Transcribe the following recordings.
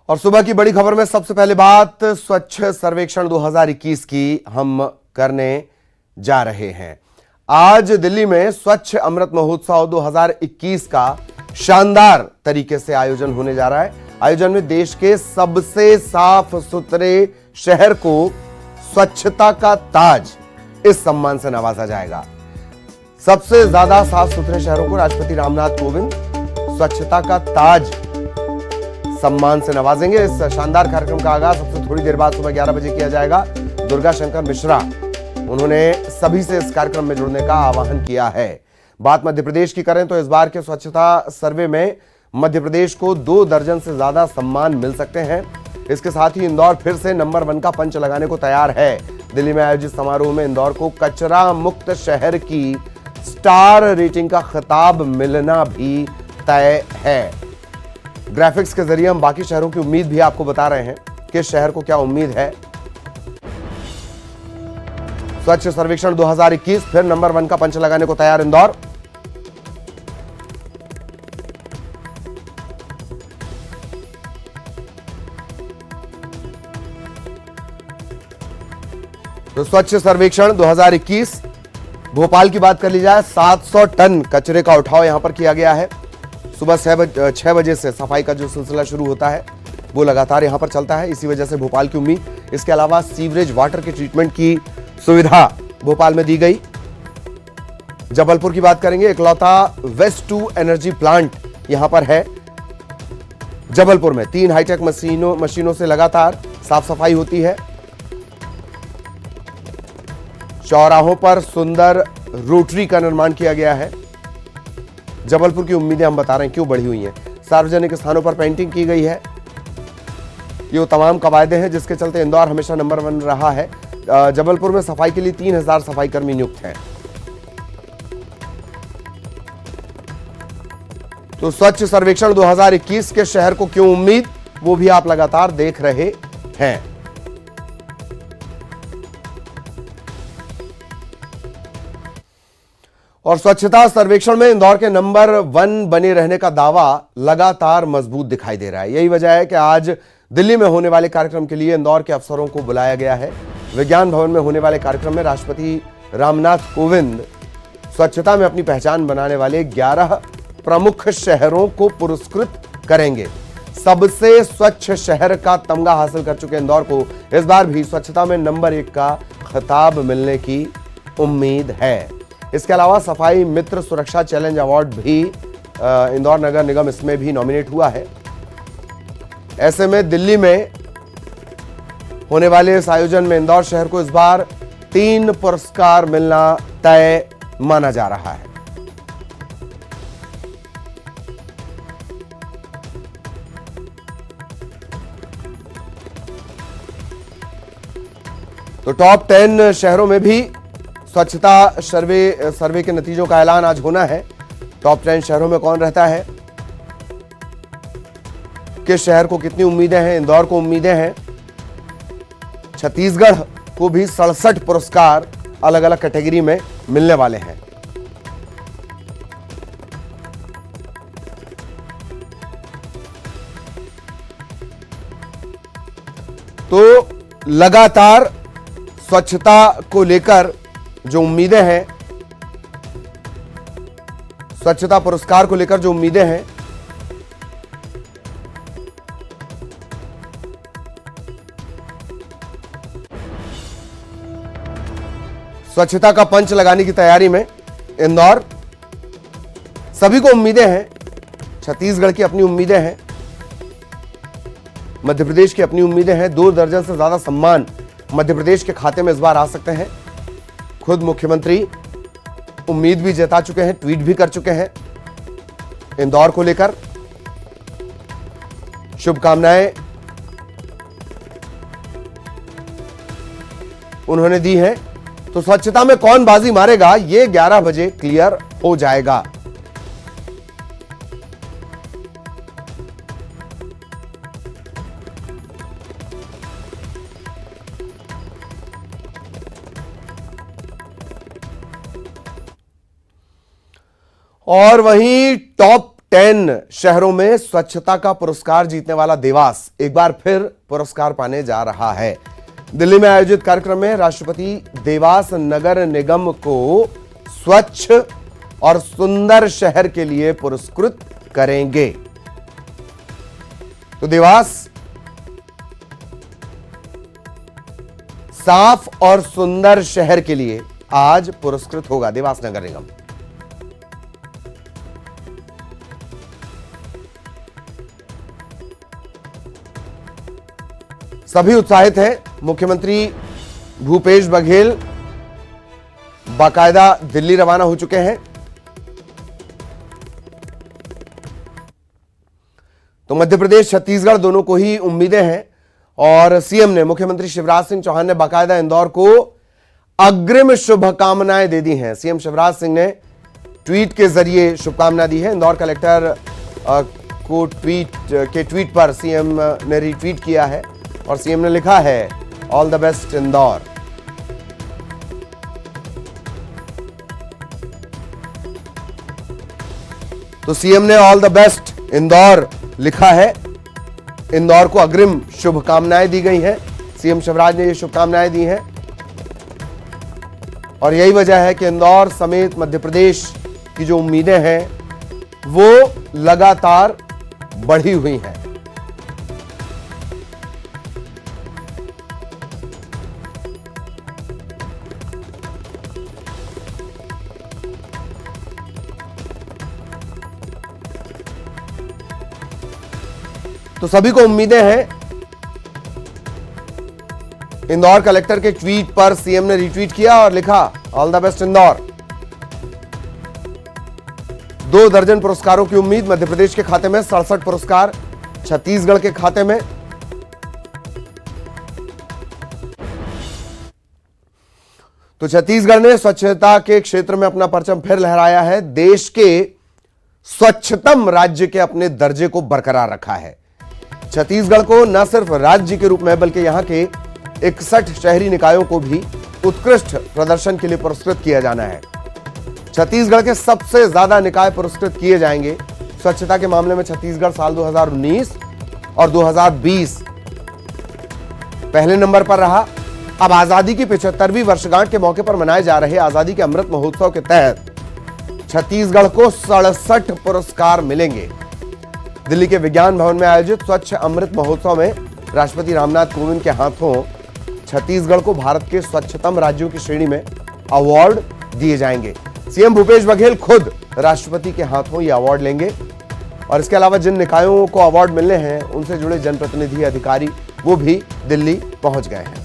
और सुबह की बड़ी खबर में सबसे पहले बात स्वच्छ सर्वेक्षण 2021 की हम करने जा रहे हैं। आज दिल्ली में स्वच्छ अमृत महोत्सव 2021 का शानदार तरीके से आयोजन होने जा रहा है। आयोजन में देश के सबसे साफ सुथरे शहर को स्वच्छता का ताज इस सम्मान से नवाजा जाएगा। सबसे ज्यादा साफ सुथरे शहरों को राष्ट्रपति रामनाथ कोविंद स्वच्छता का ताज सम्मान से नवाजेंगे। इस शानदार कार्यक्रम का आगाज सबसे थोड़ी देर बाद सुबह 11 बजे किया जाएगा। दुर्गा शंकर मिश्रा उन्होंने सभी से इस कार्यक्रम में जुड़ने का आह्वान किया है। बात मध्य प्रदेश की करें तो इस बार के स्वच्छता सर्वे में मध्य प्रदेश को 2 दर्जन से ज्यादा सम्मान मिल सकते हैं। इसके साथ ही इंदौर फिर से नंबर 1 का पंच लगाने को तैयार है। दिल्ली में आयोजित समारोह में इंदौर को कचरा मुक्त शहर की स्टार रेटिंग का खिताब मिलना भी तय है। ग्राफिक्स के जरिए हम बाकी शहरों की उम्मीद भी आपको बता रहे हैं कि शहर को क्या उम्मीद है। स्वच्छ सर्वेक्षण 2021 फिर नंबर 1 का पंच लगाने को तैयार इंदौर। तो स्वच्छ सर्वेक्षण 2021 भोपाल की बात कर ली जाए, 700 टन कचरे का उठाव यहां पर किया गया है। सुबह 6 बजे से सफाई का जो सिलसिला शुरू होता है वो लगातार यहां पर चलता है। इसी वजह से भोपाल की उम्मीद। इसके अलावा सीवरेज वाटर के ट्रीटमेंट की सुविधा भोपाल में दी गई। जबलपुर की बात करेंगे, इकलौता वेस्ट टू एनर्जी प्लांट यहां पर है। जबलपुर में 3 हाईटेक मशीनों से लगातार साफ सफाई होती है। चौराहों पर सुंदर रोटरी का निर्माण किया गया है। जबलपुर की उम्मीदें हम बता रहे हैं क्यों बढ़ी हुई हैं। सार्वजनिक स्थानों पर पेंटिंग की गई है। ये वो तमाम कवायदे हैं जिसके चलते इंदौर हमेशा नंबर 1 रहा है। जबलपुर में सफाई के लिए 3000 सफाई कर्मी नियुक्त हैं। तो स्वच्छ सर्वेक्षण 2021 के शहर को क्यों उम्मीद, वो भी आप लगातार देख रहे हैं। और स्वच्छता सर्वेक्षण में इंदौर के नंबर 1 बने रहने का दावा लगातार मजबूत दिखाई दे रहा है। यही वजह है कि आज दिल्ली में होने वाले कार्यक्रम के लिए इंदौर के अफसरों को बुलाया गया है। विज्ञान भवन में होने वाले कार्यक्रम में राष्ट्रपति रामनाथ कोविंद स्वच्छता में अपनी पहचान बनाने वाले 11 प्रमुख शहरों को पुरस्कृत करेंगे। सबसे स्वच्छ शहर का तमगा हासिल कर चुके इंदौर को इस बार भी स्वच्छता में नंबर 1 का खिताब मिलने की उम्मीद है। इसके अलावा सफाई मित्र सुरक्षा चैलेंज अवार्ड भी इंदौर नगर निगम इसमें भी नॉमिनेट हुआ है। ऐसे में दिल्ली में होने वाले इस आयोजन में इंदौर शहर को इस बार 3 पुरस्कार मिलना तय माना जा रहा है। तो टॉप 10 शहरों में भी स्वच्छता सर्वे के नतीजों का ऐलान आज होना है। टॉप 10 शहरों में कौन रहता है, किस शहर को कितनी उम्मीदें हैं। इंदौर को उम्मीदें हैं। छत्तीसगढ़ को भी 67 पुरस्कार अलग अलग कैटेगरी में मिलने वाले हैं। तो लगातार स्वच्छता को लेकर जो उम्मीदें हैं, स्वच्छता पुरस्कार को लेकर जो उम्मीदें हैं, स्वच्छता का पंच लगाने की तैयारी में इंदौर। सभी को उम्मीदें हैं। छत्तीसगढ़ की अपनी उम्मीदें हैं, मध्य प्रदेश की अपनी उम्मीदें हैं। 2 दर्जन से ज्यादा सम्मान मध्य प्रदेश के खाते में इस बार आ सकते हैं। खुद मुख्यमंत्री उम्मीद भी जता चुके हैं, ट्वीट भी कर चुके हैं इंदौर को लेकर। शुभकामनाएं उन्होंने दी हैं। तो स्वच्छता में कौन बाजी मारेगा ये 11 बजे क्लियर हो जाएगा। और वहीं टॉप 10 शहरों में स्वच्छता का पुरस्कार जीतने वाला देवास एक बार फिर पुरस्कार पाने जा रहा है। दिल्ली में आयोजित कार्यक्रम में राष्ट्रपति देवास नगर निगम को स्वच्छ और सुंदर शहर के लिए पुरस्कृत करेंगे। तो देवास साफ और सुंदर शहर के लिए आज पुरस्कृत होगा, देवास नगर निगम। सभी उत्साहित हैं। मुख्यमंत्री भूपेश बघेल बाकायदा दिल्ली रवाना हो चुके हैं। तो मध्य प्रदेश छत्तीसगढ़ दोनों को ही उम्मीदें हैं और सीएम ने, मुख्यमंत्री शिवराज सिंह चौहान ने बाकायदा इंदौर को अग्रिम शुभकामनाएं दे दी हैं। सीएम शिवराज सिंह ने ट्वीट के जरिए शुभकामना दी है। इंदौर कलेक्टर को ट्वीट पर सीएम ने रीट्वीट किया है और सीएम ने लिखा है, ऑल द बेस्ट इंदौर। तो सीएम ने ऑल द बेस्ट इंदौर लिखा है। इंदौर को अग्रिम शुभकामनाएं दी गई हैं। सीएम शिवराज ने ये शुभकामनाएं दी हैं और यही वजह है कि इंदौर समेत मध्य प्रदेश की जो उम्मीदें हैं वो लगातार बढ़ी हुई हैं। तो सभी को उम्मीदें हैं। इंदौर कलेक्टर के ट्वीट पर सीएम ने रीट्वीट किया और लिखा, ऑल द बेस्ट इंदौर। 2 दर्जन पुरस्कारों की उम्मीद। मध्य प्रदेश के खाते में 67 पुरस्कार, छत्तीसगढ़ के खाते में। तो छत्तीसगढ़ ने स्वच्छता के क्षेत्र में अपना परचम फिर लहराया है। देश के स्वच्छतम राज्य के अपने दर्जे को बरकरार रखा है। छत्तीसगढ़ को न सिर्फ राज्य के रूप में बल्कि यहां के 61 शहरी निकायों को भी उत्कृष्ट प्रदर्शन के लिए पुरस्कृत किया जाना है। छत्तीसगढ़ के सबसे ज्यादा निकाय पुरस्कृत किए जाएंगे। स्वच्छता के मामले में छत्तीसगढ़ साल 2019 और 2020 पहले नंबर पर रहा। अब आजादी की 75वीं वर्षगांठ के मौके पर मनाए जा रहे आजादी के अमृत महोत्सव के तहत छत्तीसगढ़ को 67 पुरस्कार मिलेंगे। दिल्ली के विज्ञान भवन में आयोजित स्वच्छ अमृत महोत्सव में राष्ट्रपति रामनाथ कोविंद के हाथों छत्तीसगढ़ को भारत के स्वच्छतम राज्यों की श्रेणी में अवार्ड दिए जाएंगे। सीएम भूपेश बघेल खुद राष्ट्रपति के हाथों ये अवार्ड लेंगे और इसके अलावा जिन निकायों को अवार्ड मिलने हैं उनसे जुड़े जनप्रतिनिधि अधिकारी वो भी दिल्ली पहुंच गए हैं।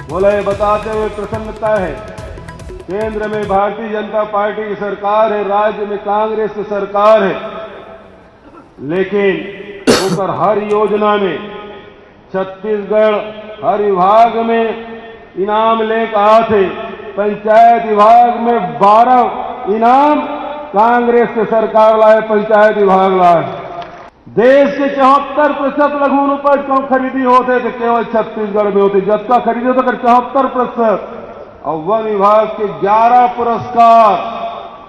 बोला, ये बताते हुए प्रसन्नता है, केंद्र में भारतीय जनता पार्टी की सरकार है, राज्य में कांग्रेस की सरकार है, लेकिन ऊपर हर योजना में छत्तीसगढ़ हर विभाग में इनाम लेकर आए थे। पंचायत विभाग में 12 इनाम कांग्रेस की सरकार लाए, पंचायत विभाग लाए। देश के 74% लघु उपज कम खरीदी होते थे, केवल छत्तीसगढ़ में होती। जत्था खरीदे तो 74%। और वन विभाग के 11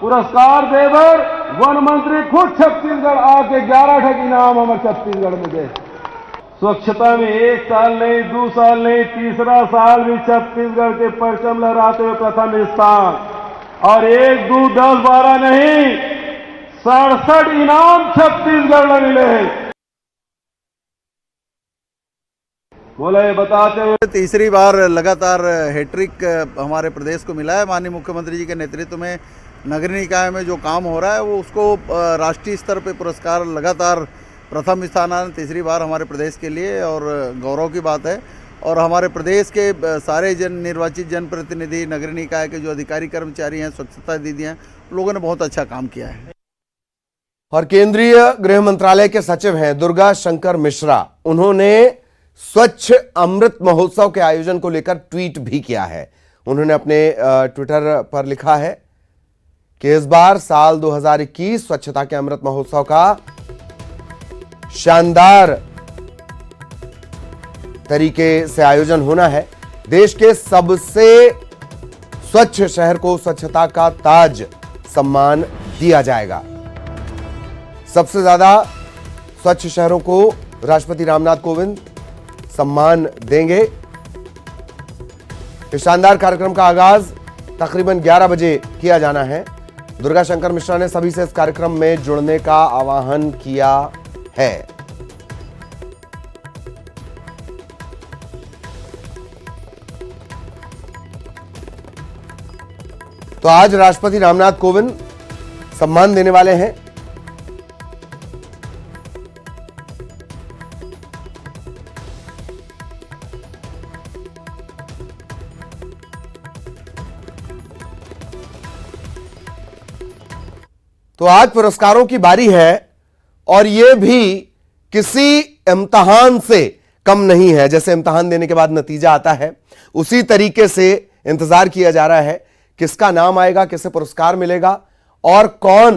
पुरस्कार देवर वन मंत्री खुद छत्तीसगढ़ आके 11 ठग इनाम हमारे छत्तीसगढ़ में दे। स्वच्छता में 1 साल नहीं, 2 साल नहीं, तीसरा साल भी छत्तीसगढ़ के परचम लहराते हुए प्रथम स्थान। और 1, 2, 10, 12 नहीं, 67 इनाम छत्तीसगढ़ में मिले हैं। बोला, ये बताते हुए तीसरी बार लगातार हैट्रिक हमारे प्रदेश को मिला है। माननीय मुख्यमंत्री जी के नेतृत्व में नगर निकाय में जो काम हो रहा है वो उसको राष्ट्रीय स्तर पे पुरस्कार लगातार प्रथम स्थान आना तीसरी बार हमारे प्रदेश के लिए और गौरव की बात है। और हमारे प्रदेश के सारे निर्वाचित जनप्रतिनिधि, नगर निकाय के जो अधिकारी कर्मचारी हैं, स्वच्छता दीदी हैं, लोगों ने बहुत अच्छा काम किया है। और केंद्रीय गृह मंत्रालय के सचिव हैं दुर्गा शंकर मिश्रा, उन्होंने स्वच्छ अमृत महोत्सव के आयोजन को लेकर ट्वीट भी किया है। उन्होंने अपने ट्विटर पर लिखा है कि इस बार साल 2021 स्वच्छता के अमृत महोत्सव का शानदार तरीके से आयोजन होना है। देश के सबसे स्वच्छ शहर को स्वच्छता का ताज सम्मान दिया जाएगा। सबसे ज्यादा स्वच्छ शहरों को राष्ट्रपति रामनाथ कोविंद सम्मान देंगे। इस शानदार कार्यक्रम का आगाज तकरीबन 11 बजे किया जाना है। दुर्गा शंकर मिश्रा ने सभी से इस कार्यक्रम में जुड़ने का आह्वान किया है। तो आज राष्ट्रपति रामनाथ कोविंद सम्मान देने वाले हैं। तो आज पुरस्कारों की बारी है और यह भी किसी इम्तिहान से कम नहीं है। जैसे इम्तिहान देने के बाद नतीजा आता है, उसी तरीके से इंतजार किया जा रहा है किसका नाम आएगा, किसे पुरस्कार मिलेगा और कौन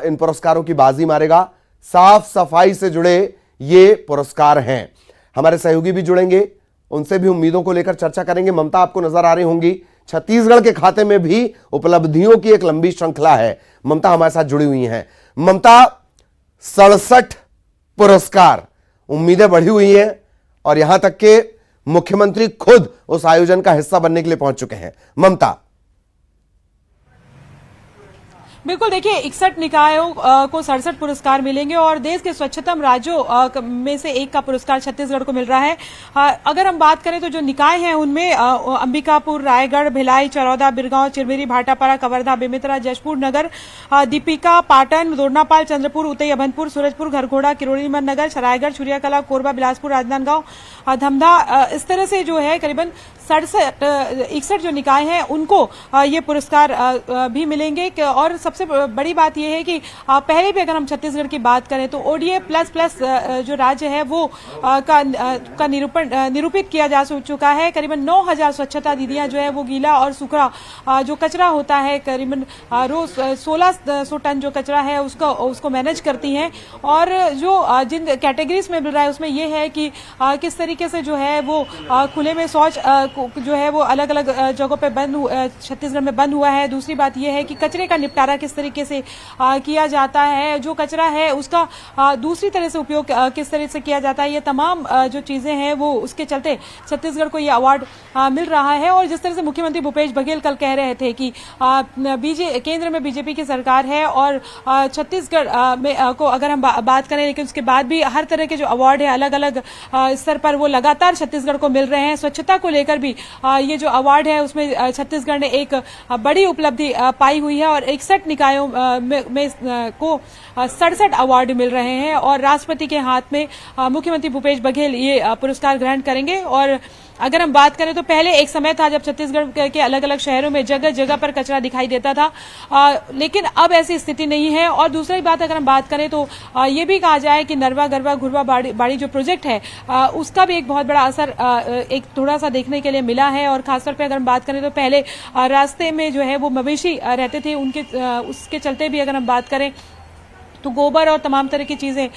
इन पुरस्कारों की बाजी मारेगा। साफ सफाई से जुड़े ये पुरस्कार हैं। हमारे सहयोगी भी जुड़ेंगे, उनसे भी उम्मीदों को लेकर चर्चा करेंगे। ममता आपको नजर आ रही होंगी, छत्तीसगढ़ के खाते में भी उपलब्धियों की एक लंबी श्रृंखला है। ममता हमारे साथ जुड़ी हुई हैं। ममता, 67 पुरस्कार, उम्मीदें बढ़ी हुई हैं और यहां तक के मुख्यमंत्री खुद उस आयोजन का हिस्सा बनने के लिए पहुंच चुके हैं। ममता, बिल्कुल, देखिए 61 निकायों को 67 पुरस्कार मिलेंगे और देश के स्वच्छतम राज्यों में से एक का पुरस्कार छत्तीसगढ़ को मिल रहा है। अगर हम बात करें तो जो निकाय हैं उनमें अंबिकापुर, रायगढ़, भिलाई, चरौदा, बिरगांव, चिरमिरी, भाटापारा, कवर्धा, बेमेतरा, जशपुर नगर, दीपिका, पाटन, दोरनापाल, चंद्रपुर, उतई, अभनपुर, सूरजपुर, घरघोड़ा, किरोड़ी नगर, सरायगढ़, छुरियाकला, कोरबा, बिलासपुर, राजनांदगांव, धमधा, इस तरह से जो है करीबन 61 जो निकाय हैं उनको ये पुरस्कार भी मिलेंगे। और सबसे बड़ी बात यह है कि पहले भी अगर हम छत्तीसगढ़ की बात करें तो ओडीए प्लस जो राज्य है वो का निरूपित किया जा चुका है। करीबन 9000 स्वच्छता दीदियां जो है वो गीला और सूखा जो कचरा होता है, करीबन रोज 1600 टन जो कचरा है उसको मैनेज करती हैं। और जो जिन कैटेगरीज में मिल रहा है उसमें यह है कि किस तरीके से जो है वो खुले में शौच जो है वो अलग अलग जगहों पे छत्तीसगढ़ में बंद हुआ है। दूसरी बात यह है कि कचरे का निपटारा किस तरीके से किया जाता है, जो कचरा है उसका दूसरी तरह से उपयोग किस तरह से किया जाता है, ये तमाम जो चीजें हैं वो उसके चलते छत्तीसगढ़ को ये अवार्ड मिल रहा है। और जिस तरह से मुख्यमंत्री भूपेश बघेल कल कह रहे थे कि केंद्र में बीजेपी की सरकार है और छत्तीसगढ़ में को अगर हम बात करें, लेकिन उसके बाद भी हर तरह के जो अवार्ड है अलग अलग स्तर पर वो लगातार छत्तीसगढ़ को मिल रहे हैं। स्वच्छता को लेकर भी ये जो अवार्ड है उसमें छत्तीसगढ़ ने एक बड़ी उपलब्धि पाई हुई है और 61 निकायों में को 67 अवार्ड मिल रहे हैं और राष्ट्रपति के हाथ में मुख्यमंत्री भूपेश बघेल ये पुरस्कार ग्रहण करेंगे। और अगर हम बात करें तो पहले एक समय था जब छत्तीसगढ़ के अलग अलग शहरों में जगह जगह पर कचरा दिखाई देता था, लेकिन अब ऐसी स्थिति नहीं है। और दूसरी बात अगर हम बात करें तो ये भी कहा जाए कि नरवा गरवा घुरवा बाड़ी जो प्रोजेक्ट है उसका भी एक बहुत बड़ा असर एक थोड़ा सा देखने के लिए मिला है। और खासतौर पर अगर हम बात करें तो पहले रास्ते में जो है वो मवेशी रहते थे, उसके चलते भी अगर हम बात करें तो गोबर और तमाम तरह की चीजें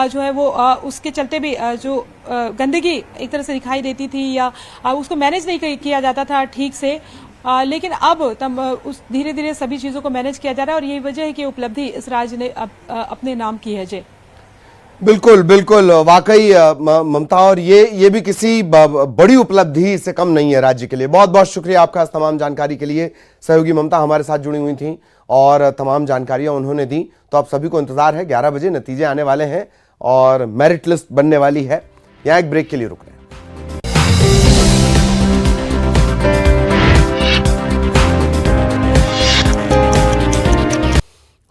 जो है वो उसके चलते भी जो गंदगी एक तरह से दिखाई देती थी या उसको मैनेज नहीं किया जाता था ठीक से, लेकिन अब उस धीरे धीरे सभी चीजों को मैनेज किया जा रहा है और यही वजह है कि उपलब्धि इस राज्य ने अपने नाम की है। जय बिल्कुल बिल्कुल, वाकई ममता, और ये भी किसी बड़ी उपलब्धि से कम नहीं है राज्य के लिए। बहुत बहुत शुक्रिया आपका इस तमाम जानकारी के लिए। सहयोगी ममता हमारे साथ जुड़ी हुई थी और तमाम जानकारियां उन्होंने दी। तो आप सभी को इंतजार है, 11 बजे नतीजे आने वाले हैं और मेरिट लिस्ट बनने वाली है। यहां एक ब्रेक के लिए रुक रहे हैं।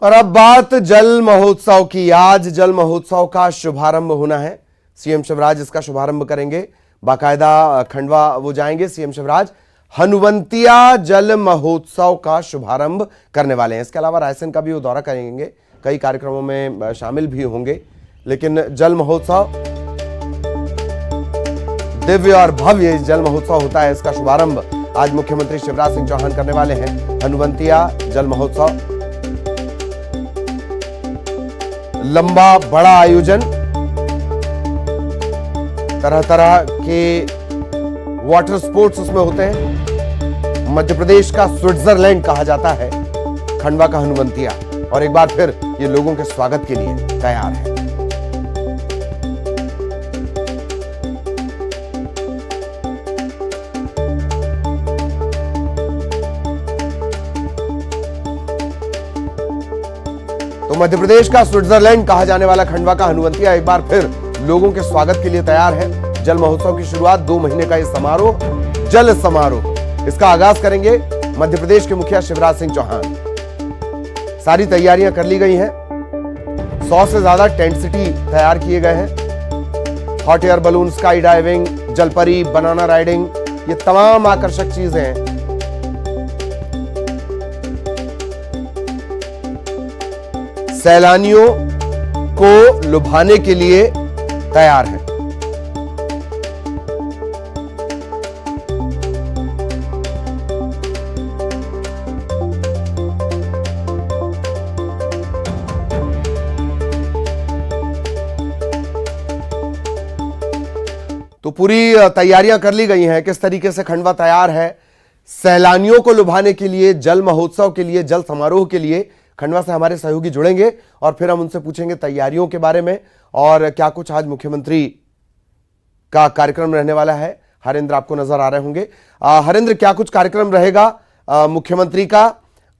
और अब बात जल महोत्सव की। आज जल महोत्सव का शुभारंभ होना है। सीएम शिवराज इसका शुभारंभ करेंगे, बाकायदा खंडवा वो जाएंगे सीएम शिवराज। हनुवंतिया जल महोत्सव का शुभारंभ करने वाले हैं। इसके अलावा रायसेन का भी वो दौरा करेंगे, कई कार्यक्रमों में शामिल भी होंगे। लेकिन जल महोत्सव, दिव्य और भव्य जल महोत्सव होता है, इसका शुभारंभ आज मुख्यमंत्री शिवराज सिंह चौहान करने वाले हैं। हनुवंतिया जल महोत्सव, लंबा बड़ा आयोजन, तरह तरह के वाटर स्पोर्ट्स उसमें होते हैं। मध्य प्रदेश का स्विट्जरलैंड कहा जाता है खंडवा का हनुवंतिया, और एक बार फिर ये लोगों के स्वागत के लिए तैयार है। तो मध्य प्रदेश का स्विट्जरलैंड कहा जाने वाला खंडवा का हनुवंतिया एक बार फिर लोगों के स्वागत के लिए तैयार है। जल महोत्सव की शुरुआत 2 महीने का ये समारोह, जल समारोह, इसका आगाज करेंगे मध्य प्रदेश के मुखिया शिवराज सिंह चौहान। सारी तैयारियां कर ली गई हैं। 100 से ज्यादा टेंट सिटी तैयार किए गए हैं। Hot air balloon, sky diving, जलपरी, बनाना राइडिंग, ये तमाम आकर्षक चीजें हैं। सैलानियों को लुभाने के लिए तैयार है। तो पूरी तैयारियां कर ली गई हैं। किस तरीके से खंडवा तैयार है सैलानियों को लुभाने के लिए, जल महोत्सव के लिए, जल समारोह के लिए। खंडवा से हमारे सहयोगी जुड़ेंगे और फिर हम उनसे पूछेंगे तैयारियों के बारे में और क्या कुछ आज मुख्यमंत्री का कार्यक्रम रहने वाला है। हरेंद्र आपको नजर आ रहे होंगे। हरेंद्र, क्या कुछ कार्यक्रम रहेगा मुख्यमंत्री का,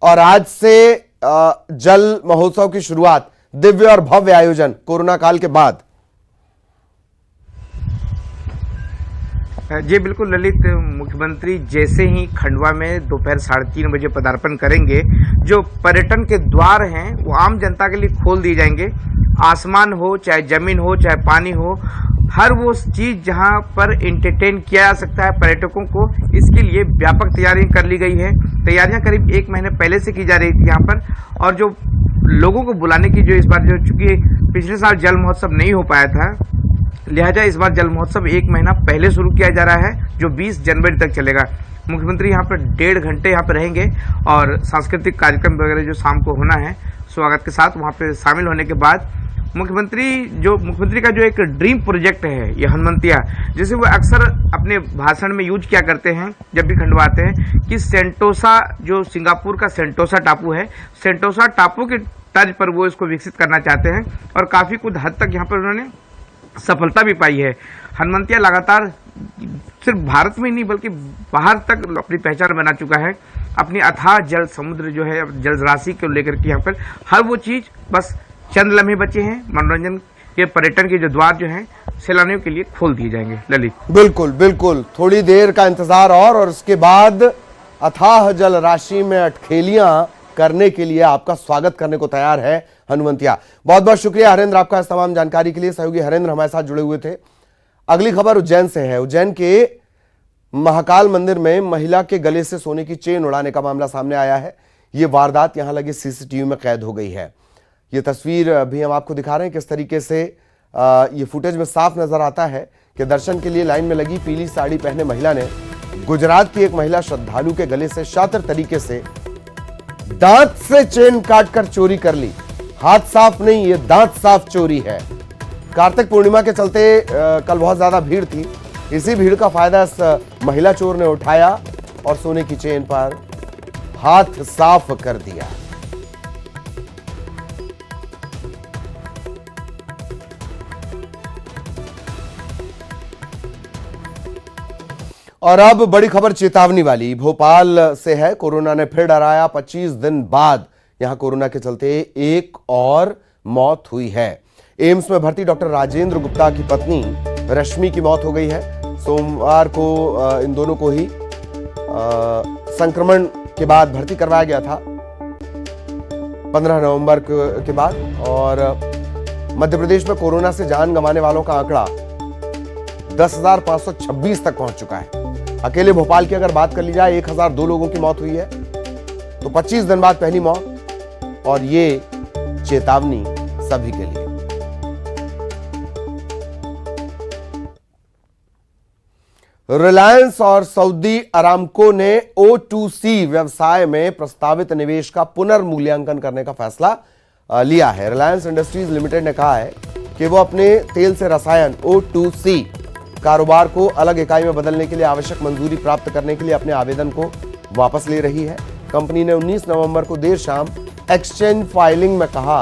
और आज से जल महोत्सव की शुरुआत, दिव्य और भव्य आयोजन कोरोना काल के बाद। जी बिल्कुल ललित, मुख्यमंत्री जैसे ही खंडवा में दोपहर 3:30 बजे पदार्पण करेंगे, जो पर्यटन के द्वार हैं वो आम जनता के लिए खोल दिए जाएंगे। आसमान हो, चाहे जमीन हो, चाहे पानी हो, हर वो चीज जहां पर एंटरटेन किया जा सकता है पर्यटकों को, इसके लिए व्यापक तैयारियां कर ली गई है। तैयारियां करीब 1 महीने पहले से की जा रही थी यहाँ पर, और जो लोगों को बुलाने की जो इस बार, जो चूंकि पिछले साल जल महोत्सव नहीं हो पाया था, लिहाजा इस बार जल महोत्सव 1 महीना पहले शुरू किया जा रहा है, जो 20 जनवरी तक चलेगा। मुख्यमंत्री यहाँ पर 1.5 घंटे यहाँ पर रहेंगे और सांस्कृतिक कार्यक्रम वगैरह जो शाम को होना है स्वागत के साथ, वहाँ पे शामिल होने के बाद मुख्यमंत्री का जो एक ड्रीम प्रोजेक्ट है ये हनुवंतिया, जिसे वो अक्सर अपने भाषण में यूज किया करते हैं जब भी खंडवा आते हैं, कि सेंटोसा, जो सिंगापुर का सेंटोसा टापू है, सेंटोसा टापू के तर्ज पर वो इसको विकसित करना चाहते हैं और काफी कुछ हद तक यहाँ पर उन्होंने सफलता भी पाई है। हनुवंतिया लगातार सिर्फ भारत में ही नहीं बल्कि बाहर तक अपनी पहचान बना चुका है। अपनी अथाह जल समुद्र जो है, जल राशि को लेकर के यहाँ पर हर वो चीज, बस चंद लम्हे बचे हैं, मनोरंजन के पर्यटन के जो द्वार जो हैं सैलानियों के लिए खोल दिए जाएंगे। ललित बिल्कुल बिल्कुल, थोड़ी देर का इंतजार और उसके बाद अथाह जल राशि में अटखेलियां करने के लिए आपका स्वागत करने को तैयार है हनुवंतिया। बहुत बहुत शुक्रिया हरेंद्र आपका इस तमाम जानकारी के लिए। सहयोगी हरेंद्र हमारे साथ जुड़े हुए थे। अगली खबर उज्जैन से है। उज्जैन के महाकाल मंदिर में महिला के गले से सोने की चेन उड़ाने का मामला सामने आया है। ये वारदात यहां लगे सीसीटीवी में कैद हो गई है। ये तस्वीर भी हम आपको दिखा रहे हैं किस तरीके से ये फुटेज में साफ नजर आता है कि दर्शन के लिए लाइन में लगी पीली साड़ी पहने महिला ने गुजरात की एक महिला श्रद्धालु के गले से शातिर तरीके से दांत से चेन काटकर चोरी कर ली। हाथ साफ नहीं, ये दांत साफ चोरी है। कार्तिक पूर्णिमा के चलते कल बहुत ज्यादा भीड़ थी। इसी भीड़ का फायदा इस महिला चोर ने उठाया और सोने की चेन पर हाथ साफ कर दिया। और अब बड़ी खबर चेतावनी वाली भोपाल से है। कोरोना ने फिर डराया। 25 दिन बाद यहां कोरोना के चलते एक और मौत हुई है। एम्स में भर्ती डॉक्टर राजेंद्र गुप्ता की पत्नी रश्मि की मौत हो गई है। सोमवार को इन दोनों को ही संक्रमण के बाद भर्ती करवाया गया था 15 नवंबर के बाद। और मध्य प्रदेश में कोरोना से जान गंवाने वालों का आंकड़ा 10,526 तक पहुंच चुका है। अकेले भोपाल की अगर बात कर ली जाए 1002 लोगों की मौत हुई है। तो 25 दिन बाद पहली मौत, और ये चेतावनी सभी के लिए। रिलायंस और सऊदी अरामको ने O2C व्यवसाय में प्रस्तावित निवेश का पुनर्मूल्यांकन करने का फैसला लिया है। रिलायंस इंडस्ट्रीज लिमिटेड ने कहा है कि वो अपने तेल से रसायन O2C कारोबार को अलग इकाई में बदलने के लिए आवश्यक मंजूरी प्राप्त करने के लिए अपने आवेदन को वापस ले रही है। कंपनी ने 19 नवंबर को देर शाम एक्सचेंज फाइलिंग में कहा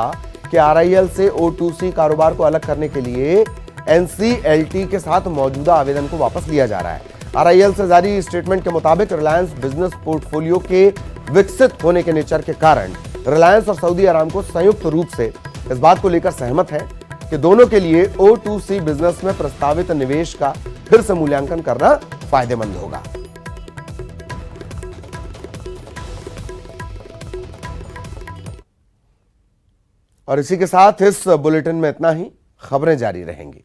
कि आरआईएल से O2C कारोबार को अलग करने के लिए NCLT के साथ मौजूदा आवेदन को वापस लिया जा रहा है। आरआईएल से जारी स्टेटमेंट के मुताबिक रिलायंस बिजनेस पोर्टफोलियो के विकसित होने के नेचर के कारण रिलायंस और सऊदी अरामको संयुक्त रूप से इस बात को लेकर सहमत है कि दोनों के लिए O2C बिजनेस में प्रस्तावित निवेश का फिर से मूल्यांकन करना फायदेमंद होगा। और इसी के साथ इस बुलेटिन में इतना ही। खबरें जारी रहेंगी।